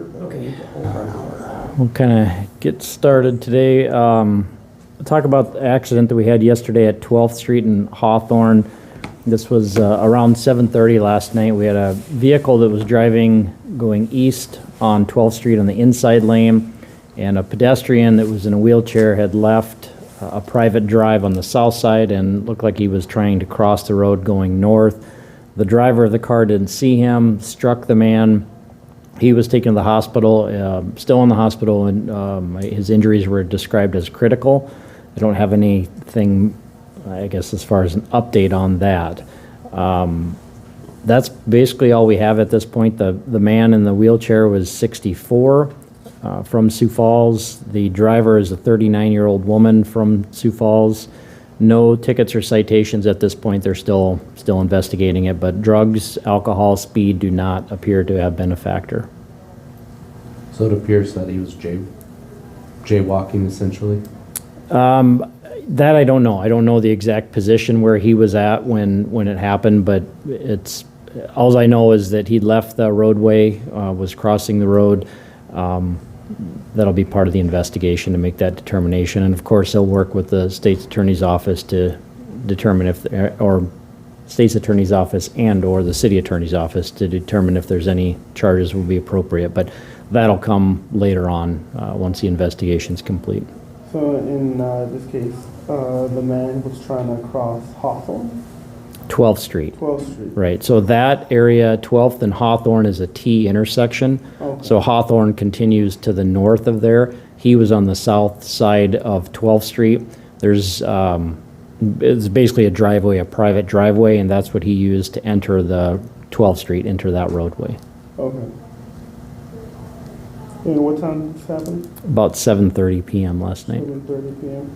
here, but okay. Over an hour. We'll kind of get started today. We'll talk about the accident that we had yesterday at 12th Street in Hawthorne. This was around 7:30 last night. We had a vehicle that was driving going east on 12th Street on the inside lane, and a pedestrian that was in a wheelchair had left a private drive on the south side and looked like he was trying to cross the road going north. The driver of the car didn't see him, struck the man. He was taken to the hospital, still in the hospital, and his injuries were described as critical. I don't have anything, I guess, as far as an update on that. That's basically all we have at this point. The man in the wheelchair was 64 from Sioux Falls. The driver is a 39-year-old woman from Sioux Falls. No tickets or citations at this point. They're still investigating it, but drugs, alcohol, speed do not appear to have been a factor. So it appears that he was jaywalking, essentially? That I don't know. I don't know the exact position where he was at when it happened, but it's all I know is that he left the roadway, was crossing the road. That'll be part of the investigation to make that determination, and of course he'll work with the state's attorney's office to determine if, or state's attorney's office and or the city attorney's office to determine if there's any charges will be appropriate, but that'll come later on once the investigation's complete. So in this case, the man was trying to cross Hawthorne? 12th Street. 12th Street. Right, so that area, 12th and Hawthorne, is a T intersection. Okay. So Hawthorne continues to the north of there. He was on the south side of 12th Street. There's, it's basically a driveway, a private driveway, and that's what he used to enter the 12th Street, enter that roadway. Okay. And what time this happened? About 7:30 p.m. last night. 7:30 p.m.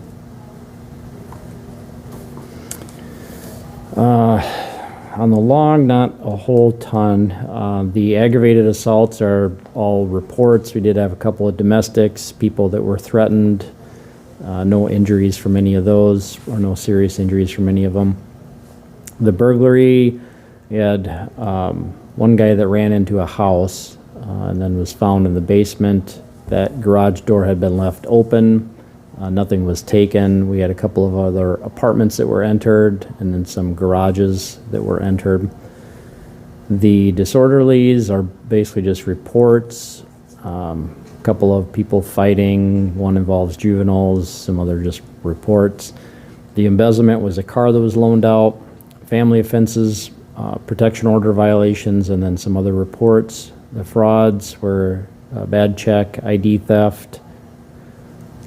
On the long, not a whole ton. The aggravated assaults are all reports. We did have a couple of domestics, people that were threatened. No injuries from any of those, or no serious injuries from any of them. The burglary, we had one guy that ran into a house and then was found in the basement. That garage door had been left open. Nothing was taken. We had a couple of other apartments that were entered and then some garages that were entered. The disorderlies are basically just reports. A couple of people fighting. One involves juveniles, some other just reports. The embezzlement was a car that was loaned out. Family offenses, protection order violations, and then some other reports. The frauds were bad check, ID theft,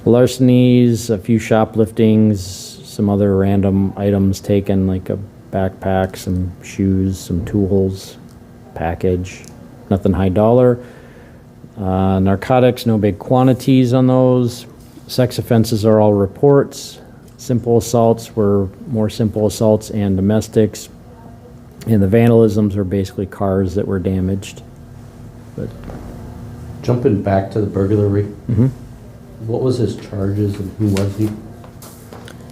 larcenies, a few shopliftings, some other random items taken, like a backpack, some shoes, some tools, package, nothing high dollar. Narcotics, no big quantities on those. Sex offenses are all reports. Simple assaults were more simple assaults and domestics. And the vandalisms are basically cars that were damaged. But jumping back to the burglary, what was his charges and who was he?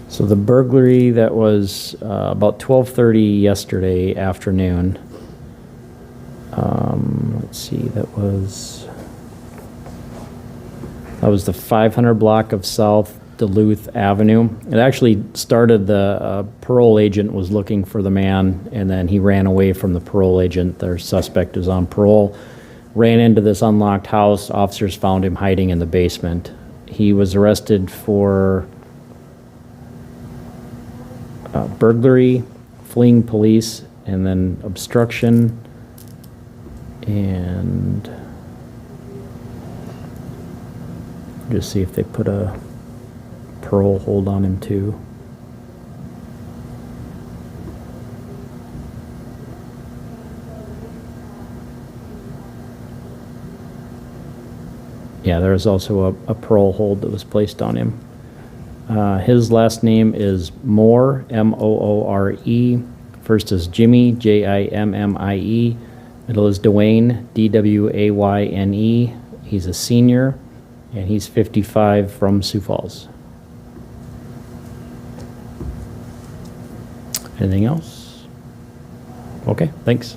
So the burglary, that was about 12:30 yesterday afternoon. Let's see, that was the 500 block of South Duluth Avenue. It actually started, the parole agent was looking for the man, and then he ran away from the parole agent. Their suspect was on parole. Ran into this unlocked house. Officers found him hiding in the basement. He was arrested for burglary, fleeing police, and then obstruction, and just see if they put a parole hold on him too. Yeah, there was also a parole hold that was placed on him. His last name is Moore, M-O-O-R-E. First is Jimmy, J-I-M-M-I-E. Middle is Dwayne, D-W-A-Y-N-E. He's a senior, and he's 55 from Sioux Falls. Anything else? Okay, thanks.